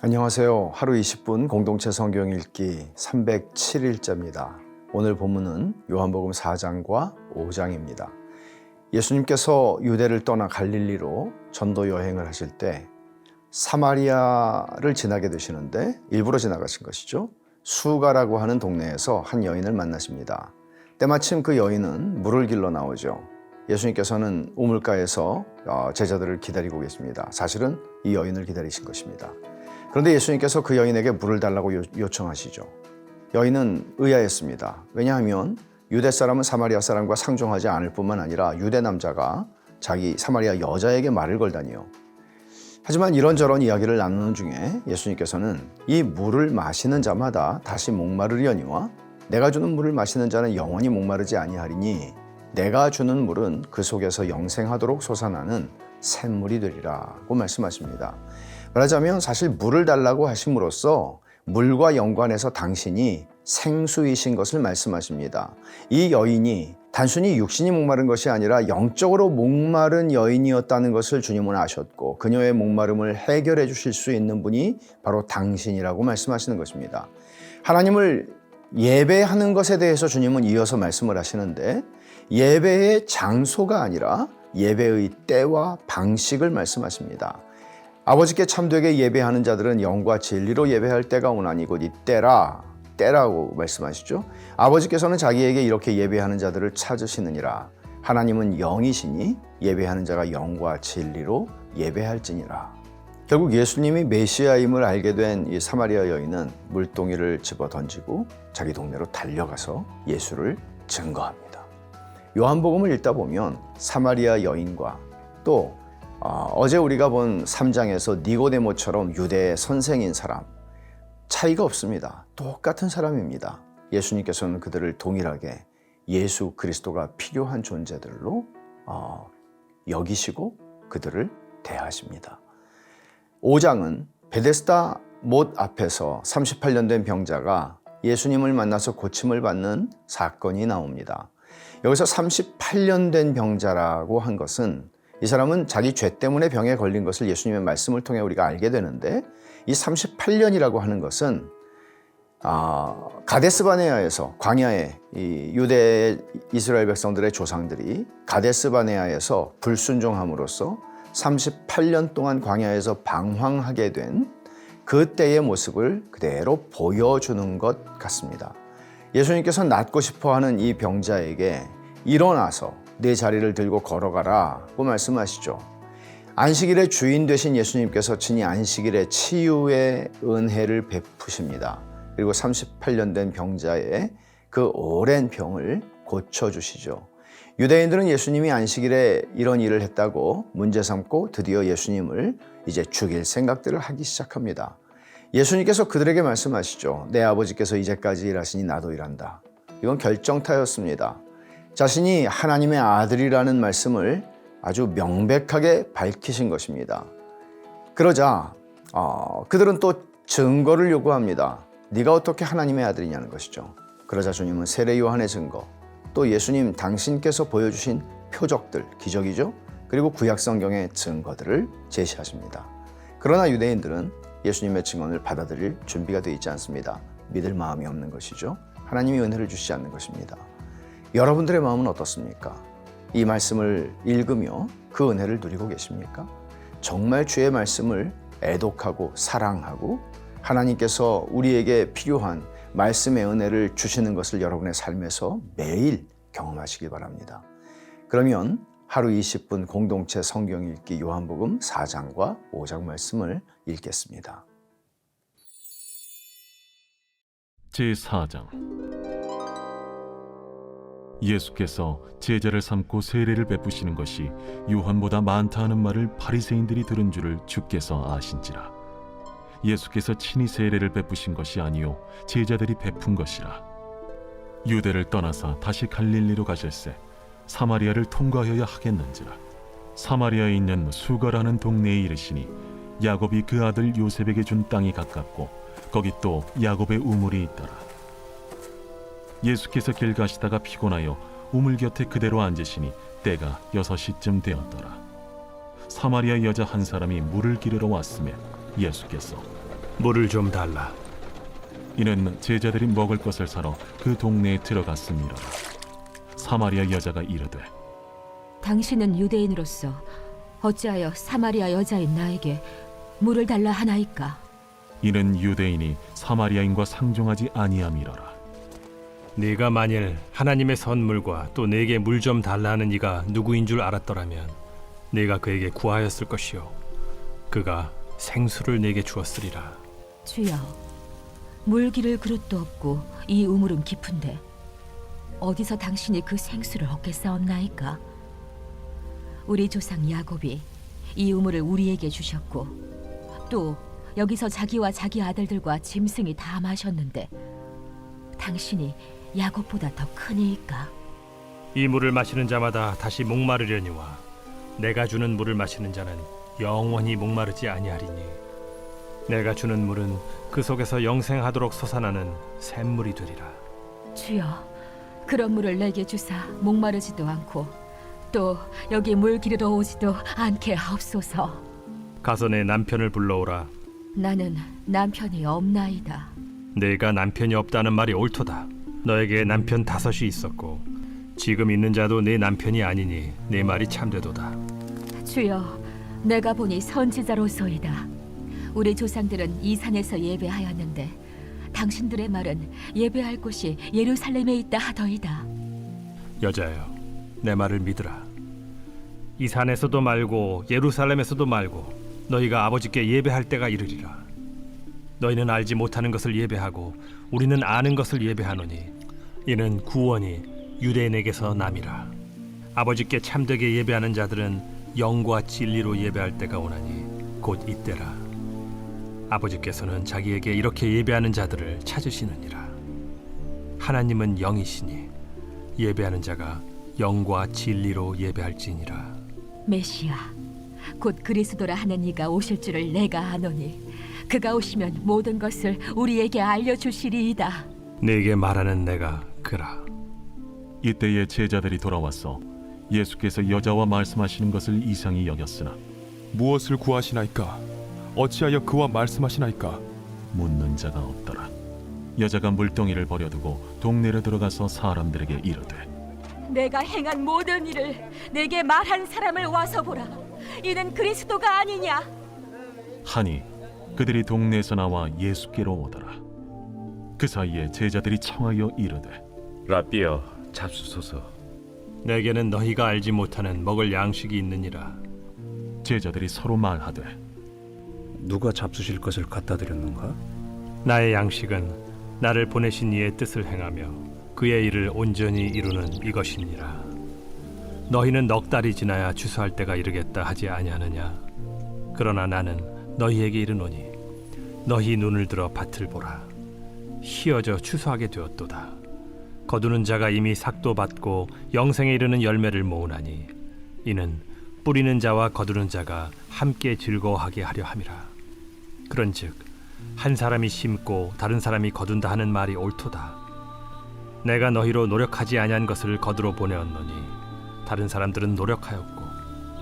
안녕하세요. 하루 20분 공동체 성경 읽기 307일째입니다. 오늘 본문은 요한복음 4장과 5장입니다. 예수님께서 유대를 떠나 갈릴리로 전도 여행을 하실 때 사마리아를 지나게 되시는데 일부러 지나가신 것이죠. 수가라고 하는 동네에서 한 여인을 만나십니다. 때마침 그 여인은 물을 길러 나오죠. 예수님께서는 우물가에서 제자들을 기다리고 계십니다. 사실은 이 여인을 기다리신 것입니다. 그런데 예수님께서 그 여인에게 물을 달라고 요청하시죠. 여인은 의아했습니다. 왜냐하면 유대 사람은 사마리아 사람과 상종하지 않을 뿐만 아니라 유대 남자가 자기 사마리아 여자에게 말을 걸다니요. 하지만 이런저런 이야기를 나누는 중에 예수님께서는 이 물을 마시는 자마다 다시 목마르려니와 내가 주는 물을 마시는 자는 영원히 목마르지 아니하리니 내가 주는 물은 그 속에서 영생하도록 솟아나는 샘물이 되리라고 말씀하십니다. 말하자면 사실 물을 달라고 하심으로써 물과 연관해서 당신이 생수이신 것을 말씀하십니다. 이 여인이 단순히 육신이 목마른 것이 아니라 영적으로 목마른 여인이었다는 것을 주님은 아셨고 그녀의 목마름을 해결해 주실 수 있는 분이 바로 당신이라고 말씀하시는 것입니다. 하나님을 예배하는 것에 대해서 주님은 이어서 말씀을 하시는데 예배의 장소가 아니라 예배의 때와 방식을 말씀하십니다. 아버지께 참되게 예배하는 자들은 영과 진리로 예배할 때가 오나니 곧 때라고 말씀하시죠. 아버지께서는 자기에게 이렇게 예배하는 자들을 찾으시느니라. 하나님은 영이시니 예배하는 자가 영과 진리로 예배할지니라. 결국 예수님이 메시아임을 알게 된 이 사마리아 여인은 물동이를 집어 던지고 자기 동네로 달려가서 예수를 증거합니다. 요한복음을 읽다 보면 사마리아 여인과 또 어제 우리가 본 3장에서 니고데모처럼 유대의 선생인 사람 차이가 없습니다. 똑같은 사람입니다. 예수님께서는 그들을 동일하게 예수 그리스도가 필요한 존재들로 여기시고 그들을 대하십니다. 5장은 베데스다 못 앞에서 38년 된 병자가 예수님을 만나서 고침을 받는 사건이 나옵니다. 여기서 38년 된 병자라고 한 것은 이 사람은 자기 죄 때문에 병에 걸린 것을 예수님의 말씀을 통해 우리가 알게 되는데 이 38년이라고 하는 것은 가데스바네아에서 광야에 이 유대 이스라엘 백성들의 조상들이 가데스바네아에서 불순종함으로써 38년 동안 광야에서 방황하게 된 그때의 모습을 그대로 보여주는 것 같습니다. 예수님께서 낫고 싶어하는 이 병자에게 일어나서 내 자리를 들고 걸어가라고 말씀하시죠. 안식일의 주인 되신 예수님께서 친히 안식일의 치유의 은혜를 베푸십니다. 그리고 38년 된 병자의 그 오랜 병을 고쳐주시죠. 유대인들은 예수님이 안식일에 이런 일을 했다고 문제 삼고 드디어 예수님을 이제 죽일 생각들을 하기 시작합니다. 예수님께서 그들에게 말씀하시죠. 내 아버지께서 이제까지 일하시니 나도 일한다. 이건 결정타였습니다. 자신이 하나님의 아들이라는 말씀을 아주 명백하게 밝히신 것입니다. 그러자 그들은 또 증거를 요구합니다. 네가 어떻게 하나님의 아들이냐는 것이죠. 그러자 주님은 세례 요한의 증거, 또 예수님 당신께서 보여주신 표적들, 기적이죠. 그리고 구약 성경의 증거들을 제시하십니다. 그러나 유대인들은 예수님의 증언을 받아들일 준비가 되어 있지 않습니다. 믿을 마음이 없는 것이죠. 하나님이 은혜를 주시지 않는 것입니다. 여러분들의 마음은 어떻습니까? 이 말씀을 읽으며 그 은혜를 누리고 계십니까? 정말 주의 말씀을 애독하고 사랑하고 하나님께서 우리에게 필요한 말씀의 은혜를 주시는 것을 여러분의 삶에서 매일 경험하시기 바랍니다. 그러면 하루 20분 공동체 성경 읽기 요한복음 4장과 5장 말씀을 읽겠습니다. 제4장 예수께서 제자를 삼고 세례를 베푸시는 것이 요한보다 많다 하는 말을 바리새인들이 들은 줄을 주께서 아신지라. 예수께서 친히 세례를 베푸신 것이 아니요 제자들이 베푼 것이라. 유대를 떠나사 다시 갈릴리로 가실새 사마리아를 통과하여야 하겠는지라. 사마리아에 있는 수가라는 동네에 이르시니 야곱이 그 아들 요셉에게 준 땅이 가깝고 거기 또 야곱의 우물이 있더라. 예수께서 길 가시다가 피곤하여 우물 곁에 그대로 앉으시니 때가 6시쯤 되었더라. 사마리아 여자 한 사람이 물을 기르러 왔음에 예수께서 물을 좀 달라. 이는 제자들이 먹을 것을 사러 그 동네에 들어갔음이라. 사마리아 여자가 이르되 당신은 유대인으로서 어찌하여 사마리아 여자인 나에게 물을 달라 하나이까? 이는 유대인이 사마리아인과 상종하지 아니함이로라. 네가 만일 하나님의 선물과 또 내게 물 좀 달라 하는 이가 누구인 줄 알았더라면 네가 그에게 구하였을 것이요 그가 생수를 내게 주었으리라. 주여, 물 기를 그릇도 없고 이 우물은 깊은데 어디서 당신이 그 생수를 얻겠사옵나이까? 우리 조상 야곱이 이 우물을 우리에게 주셨고 또 여기서 자기와 자기 아들들과 짐승이 다 마셨는데 당신이 야곱보다 더 크니이까? 이 물을 마시는 자마다 다시 목마르려니와 내가 주는 물을 마시는 자는 영원히 목마르지 아니하리니 내가 주는 물은 그 속에서 영생하도록 솟아나는 샘물이 되리라. 주여, 그런 물을 내게 주사 목마르지도 않고 또 여기 물 기르러 오지도 않게 하옵소서. 가서 내 남편을 불러오라. 나는 남편이 없나이다. 내가 남편이 없다는 말이 옳도다. 너에게 남편 5이 있었고 지금 있는 자도 내 남편이 아니니 내 말이 참되도다. 주여, 내가 보니 선지자로소이다. 우리 조상들은 이 산에서 예배하였는데 당신들의 말은 예배할 곳이 예루살렘에 있다 하더이다. 여자여, 내 말을 믿으라. 이 산에서도 말고 예루살렘에서도 말고 너희가 아버지께 예배할 때가 이르리라. 너희는 알지 못하는 것을 예배하고 우리는 아는 것을 예배하노니 이는 구원이 유대인에게서 남이라. 아버지께 참되게 예배하는 자들은 영과 진리로 예배할 때가 오나니 곧 이때라. 아버지께서는 자기에게 이렇게 예배하는 자들을 찾으시느니라. 하나님은 영이시니 예배하는 자가 영과 진리로 예배할지니라. 메시아, 곧 그리스도라 하는 이가 오실 줄을 내가 아노니 그가 오시면 모든 것을 우리에게 알려주시리이다. 네게 말하는 내가 그라. 이때에 제자들이 돌아와서 예수께서 여자와 말씀하시는 것을 이상히 여겼으나 무엇을 구하시나이까? 어찌하여 그와 말씀하시나이까? 묻는 자가 없더라. 여자가 물동이를 버려두고 동네로 들어가서 사람들에게 이르되 내가 행한 모든 일을 내게 말한 사람을 와서 보라. 이는 그리스도가 아니냐? 하니 그들이 동네에서 나와 예수께로 오더라. 그 사이에 제자들이 청하여 이르되 라삐여 잡수소서. 내게는 너희가 알지 못하는 먹을 양식이 있느니라. 제자들이 서로 말하되 누가 잡수실 것을 갖다 드렸는가? 나의 양식은 나를 보내신 이의 뜻을 행하며 그의 일을 온전히 이루는 이것이니라. 너희는 넉 달이 지나야 추수할 때가 이르겠다 하지 아니하느냐? 그러나 나는 너희에게 이르노니 너희 눈을 들어 밭을 보라. 희어져 추수하게 되었도다. 거두는 자가 이미 삭도 받고 영생에 이르는 열매를 모으나니 이는 뿌리는 자와 거두는 자가 함께 즐거워하게 하려 함이라. 그런즉 한 사람이 심고 다른 사람이 거둔다 하는 말이 옳도다. 내가 너희로 노력하지 아니한 것을 거두러 보내었노니 다른 사람들은 노력하였고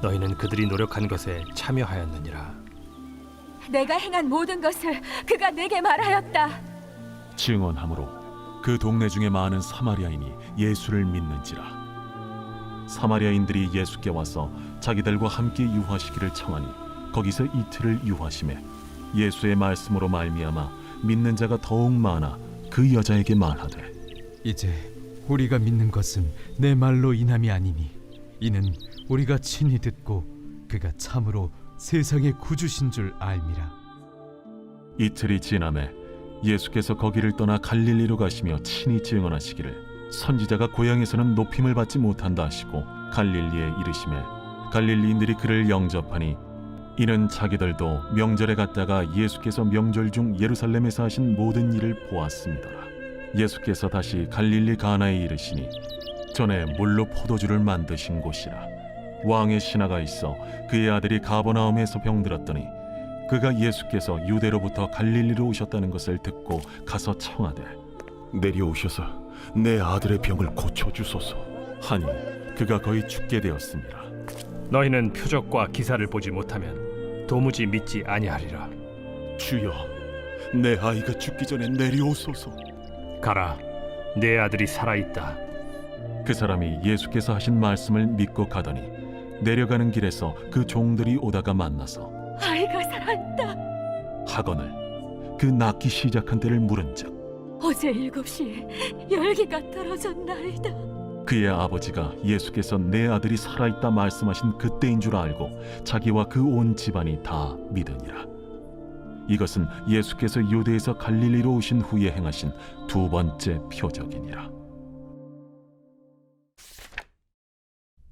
너희는 그들이 노력한 것에 참여하였느니라. 내가 행한 모든 것을 그가 내게 말하였다. 증언하므로 그 동네 중에 많은 사마리아인이 예수를 믿는지라. 사마리아인들이 예수께 와서 자기들과 함께 유하시기를 청하니 거기서 이틀을 유하심에 예수의 말씀으로 말미암아 믿는 자가 더욱 많아 그 여자에게 말하되 이제 우리가 믿는 것은 내 말로 인함이 아니니 이는 우리가 친히 듣고 그가 참으로 세상의 구주신 줄 알미라. 이틀이 지남에 예수께서 거기를 떠나 갈릴리로 가시며 친히 증언하시기를 선지자가 고향에서는 높임을 받지 못한다 하시고 갈릴리에 이르시매 갈릴리인들이 그를 영접하니 이는 자기들도 명절에 갔다가 예수께서 명절 중 예루살렘에서 하신 모든 일을 보았음이더라. 예수께서 다시 갈릴리 가나에 이르시니 전에 물로 포도주를 만드신 곳이라. 왕의 신하가 있어 그의 아들이 가버나움에서 병들었더니 그가 예수께서 유대로부터 갈릴리로 오셨다는 것을 듣고 가서 청하되 내려오셔서 내 아들의 병을 고쳐주소서. 하니 그가 거의 죽게 되었습니다. 너희는 표적과 기사를 보지 못하면 도무지 믿지 아니하리라. 주여, 내 아이가 죽기 전에 내려오소서. 가라, 내 아들이 살아있다. 그 사람이 예수께서 하신 말씀을 믿고 가더니 내려가는 길에서 그 종들이 오다가 만나서 아이가 살아있다. 하거늘 그 낳기 시작한 때를 물은즉 어제 7시에 열기가 떨어졌나이다. 그의 아버지가 예수께서 내 아들이 살아있다 말씀하신 그때인 줄 알고 자기와 그 온 집안이 다 믿으니라. 이것은 예수께서 유대에서 갈릴리로 오신 후에 행하신 두 번째 표적이니라.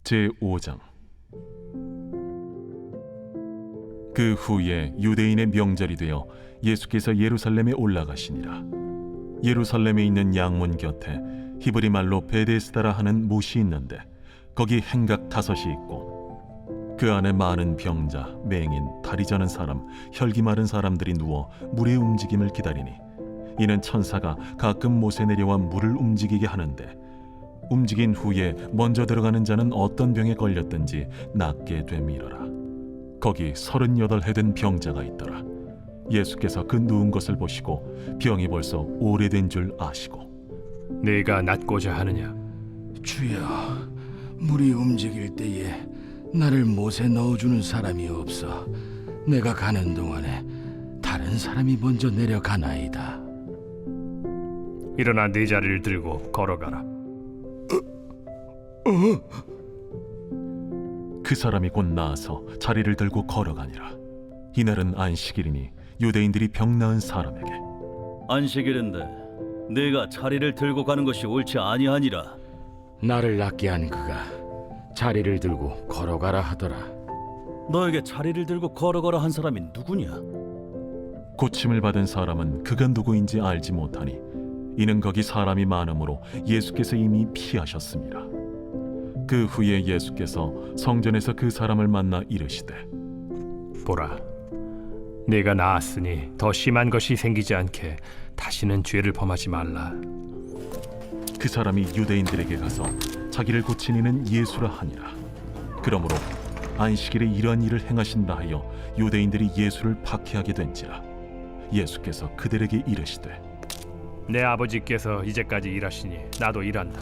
제5장. 그 후에 유대인의 명절이 되어 예수께서 예루살렘에 올라가시니라. 예루살렘에 있는 양문 곁에 히브리 말로 베데스다라 하는 못이 있는데 거기 행각 5이 있고 그 안에 많은 병자, 맹인, 다리 저는 사람, 혈기 마른 사람들이 누워 물의 움직임을 기다리니 이는 천사가 가끔 못에 내려와 물을 움직이게 하는데 움직인 후에 먼저 들어가는 자는 어떤 병에 걸렸든지 낫게 됨이러라. 거기 38해 된 병자가 있더라. 예수께서 그 누운 것을 보시고 병이 벌써 오래된 줄 아시고 네가 낫고자 하느냐? 주여, 물이 움직일 때에 나를 못에 넣어주는 사람이 없어 내가 가는 동안에 다른 사람이 먼저 내려가나이다. 일어나 네 자리를 들고 걸어가라. 그 사람이 곧 나아서 자리를 들고 걸어가니라. 이날은 안식일이니 유대인들이 병 나은 사람에게 안식일인데 네가 자리를 들고 가는 것이 옳지 아니하니라. 나를 낫게 한 그가 자리를 들고 걸어가라 하더라. 너에게 자리를 들고 걸어가라 한 사람이 누구냐? 고침을 받은 사람은 그가 누구인지 알지 못하니 이는 거기 사람이 많으므로 예수께서 이미 피하셨습니다. 그 후에 예수께서 성전에서 그 사람을 만나 이르시되 보라, 네가 나았으니 더 심한 것이 생기지 않게 다시는 죄를 범하지 말라. 그 사람이 유대인들에게 가서 자기를 고친 이는 예수라 하니라. 그러므로 안식일에 이러한 일을 행하신다 하여 유대인들이 예수를 박해하게 된지라. 예수께서 그들에게 이르시되 내 아버지께서 이제까지 일하시니 나도 일한다.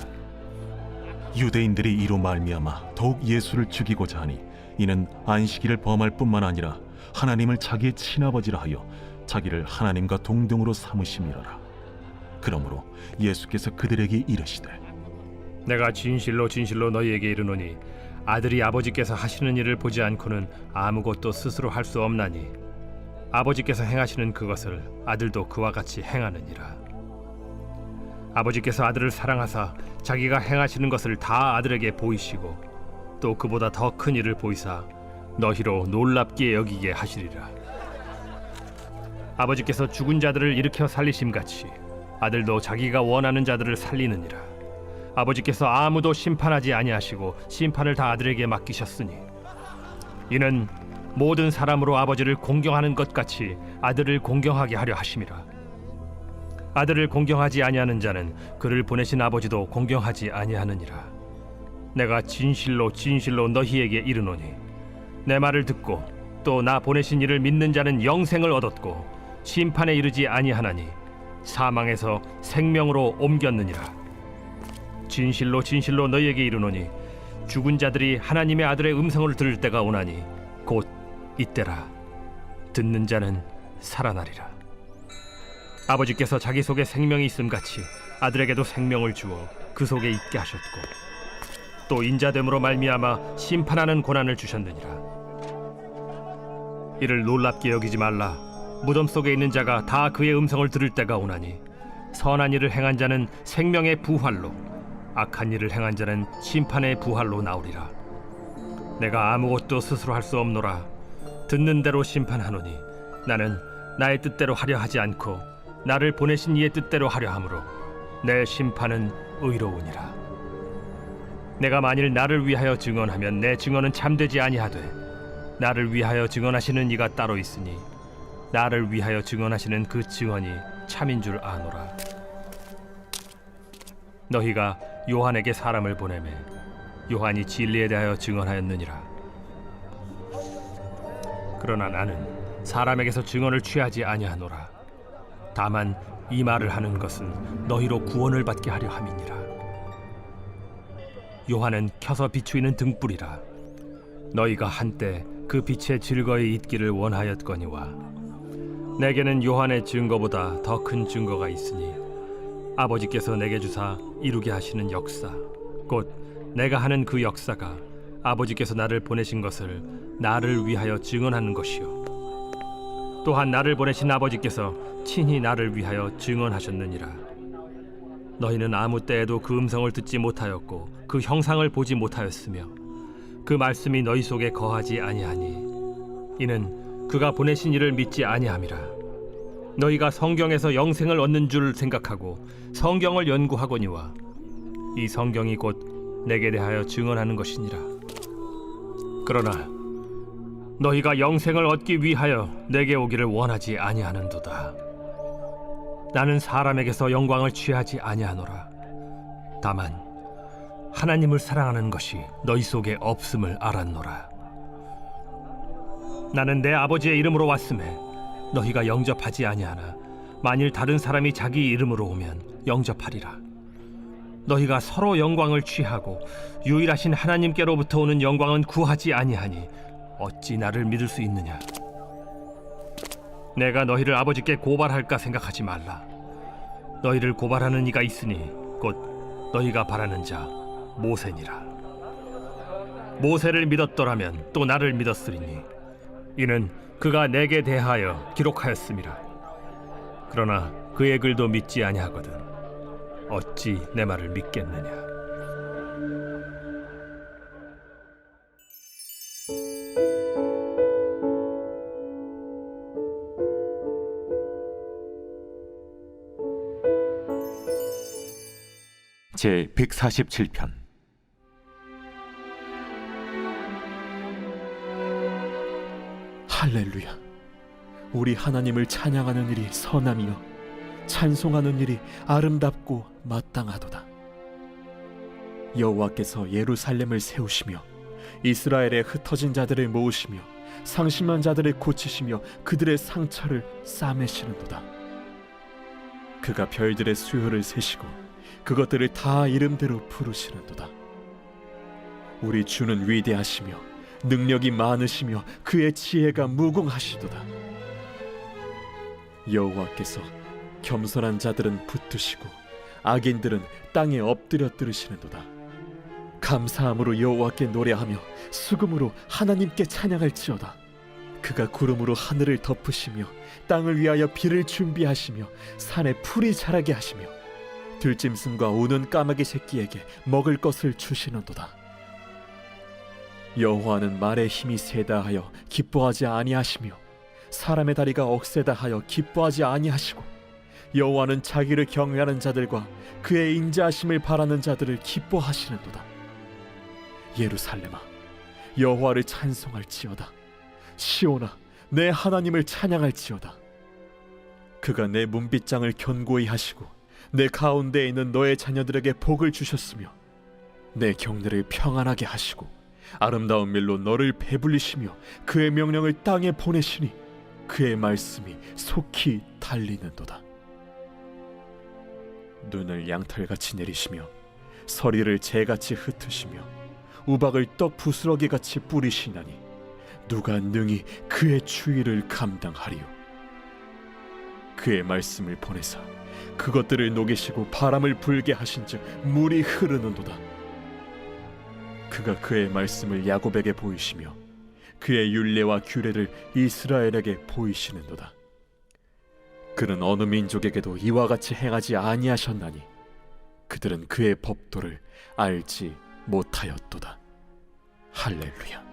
유대인들이 이로 말미암아 더욱 예수를 죽이고자 하니 이는 안식일을 범할 뿐만 아니라 하나님을 자기의 친아버지라 하여 자기를 하나님과 동등으로 삼으심이로라. 그러므로 예수께서 그들에게 이르시되 내가 진실로 진실로 너희에게 이르노니 아들이 아버지께서 하시는 일을 보지 않고는 아무것도 스스로 할 수 없나니 아버지께서 행하시는 그것을 아들도 그와 같이 행하느니라. 아버지께서 아들을 사랑하사 자기가 행하시는 것을 다 아들에게 보이시고 또 그보다 더 큰 일을 보이사 너희로 놀랍게 여기게 하시리라. 아버지께서 죽은 자들을 일으켜 살리심같이 아들도 자기가 원하는 자들을 살리느니라. 아버지께서 아무도 심판하지 아니하시고 심판을 다 아들에게 맡기셨으니 이는 모든 사람으로 아버지를 공경하는 것 같이 아들을 공경하게 하려 하심이라. 아들을 공경하지 아니하는 자는 그를 보내신 아버지도 공경하지 아니하느니라. 내가 진실로 진실로 너희에게 이르노니 내 말을 듣고 또 나 보내신 이를 믿는 자는 영생을 얻었고 심판에 이르지 아니하나니 사망에서 생명으로 옮겼느니라. 진실로 진실로 너희에게 이르노니 죽은 자들이 하나님의 아들의 음성을 들을 때가 오나니 곧 이때라. 듣는 자는 살아나리라. 아버지께서 자기 속에 생명이 있음같이 아들에게도 생명을 주어 그 속에 있게 하셨고 또 인자됨으로 말미암아 심판하는 고난을 주셨느니라. 이를 놀랍게 여기지 말라. 무덤 속에 있는 자가 다 그의 음성을 들을 때가 오나니 선한 일을 행한 자는 생명의 부활로 악한 일을 행한 자는 심판의 부활로 나오리라. 내가 아무것도 스스로 할 수 없노라. 듣는 대로 심판하노니 나는 나의 뜻대로 하려 하지 않고 나를 보내신 이의 뜻대로 하려 함으로 내 심판은 의로우니라. 내가 만일 나를 위하여 증언하면 내 증언은 참되지 아니하되 나를 위하여 증언하시는 이가 따로 있으니 나를 위하여 증언하시는 그 증언이 참인 줄 아노라. 너희가 요한에게 사람을 보내매 요한이 진리에 대하여 증언하였느니라. 그러나 나는 사람에게서 증언을 취하지 아니하노라. 다만 이 말을 하는 것은 너희로 구원을 받게 하려 함이니라. 요한은 켜서 비추이는 등불이라. 너희가 한때 그 빛에 즐거이 있기를 원하였거니와 내게는 요한의 증거보다 더 큰 증거가 있으니 아버지께서 내게 주사 이루게 하시는 역사, 곧 내가 하는 그 역사가 아버지께서 나를 보내신 것을 나를 위하여 증언하는 것이요 또한 나를 보내신 아버지께서 친히 나를 위하여 증언하셨느니라. 너희는 아무 때에도 그 음성을 듣지 못하였고 그 형상을 보지 못하였으며 그 말씀이 너희 속에 거하지 아니하니 이는 그가 보내신 이를 믿지 아니함이라. 너희가 성경에서 영생을 얻는 줄 생각하고 성경을 연구하거니와 이 성경이 곧 내게 대하여 증언하는 것이니라. 그러나 너희가 영생을 얻기 위하여 내게 오기를 원하지 아니하는도다. 나는 사람에게서 영광을 취하지 아니하노라. 다만 하나님을 사랑하는 것이 너희 속에 없음을 알았노라. 나는 내 아버지의 이름으로 왔음에 너희가 영접하지 아니하나 만일 다른 사람이 자기 이름으로 오면 영접하리라. 너희가 서로 영광을 취하고 유일하신 하나님께로부터 오는 영광은 구하지 아니하니 어찌 나를 믿을 수 있느냐? 내가 너희를 아버지께 고발할까 생각하지 말라. 너희를 고발하는 이가 있으니 곧 너희가 바라는 자 모세니라. 모세를 믿었더라면 또 나를 믿었으리니 이는 그가 내게 대하여 기록하였음이라. 그러나 그의 글도 믿지 아니하거든 어찌 내 말을 믿겠느냐? 제 147편. 할렐루야. 우리 하나님을 찬양하는 일이 선함이요 찬송하는 일이 아름답고 마땅하도다. 여호와께서 예루살렘을 세우시며 이스라엘의 흩어진 자들을 모으시며 상심한 자들을 고치시며 그들의 상처를 싸매시는도다. 그가 별들의 수요를 세시고 그것들을 다 이름대로 부르시는도다. 우리 주는 위대하시며 능력이 많으시며 그의 지혜가 무궁하시도다. 여호와께서 겸손한 자들은 붙드시고 악인들은 땅에 엎드려 들으시는도다. 감사함으로 여호와께 노래하며 수금으로 하나님께 찬양할지어다. 그가 구름으로 하늘을 덮으시며 땅을 위하여 비를 준비하시며 산에 풀이 자라게 하시며 들짐승과 우는 까마귀 새끼에게 먹을 것을 주시는도다. 여호와는 말의 힘이 세다 하여 기뻐하지 아니하시며 사람의 다리가 억세다 하여 기뻐하지 아니하시고 여호와는 자기를 경외하는 자들과 그의 인자하심을 바라는 자들을 기뻐하시는도다. 예루살렘아 여호와를 찬송할지어다. 시온아 내 하나님을 찬양할지어다. 그가 내 문빗장을 견고히 하시고 내 가운데에 있는 너의 자녀들에게 복을 주셨으며 내 경내를 평안하게 하시고 아름다운 밀로 너를 배불리시며 그의 명령을 땅에 보내시니 그의 말씀이 속히 달리는도다. 눈을 양털같이 내리시며 서리를 재같이 흩으시며 우박을 떡 부스러기같이 뿌리시나니 누가 능히 그의 추위를 감당하리요? 그의 말씀을 보내사 그것들을 녹이시고 바람을 불게 하신즉 물이 흐르는도다. 그가 그의 말씀을 야곱에게 보이시며 그의 율례와 규례를 이스라엘에게 보이시는도다. 그는 어느 민족에게도 이와 같이 행하지 아니하셨나니 그들은 그의 법도를 알지 못하였도다. 할렐루야.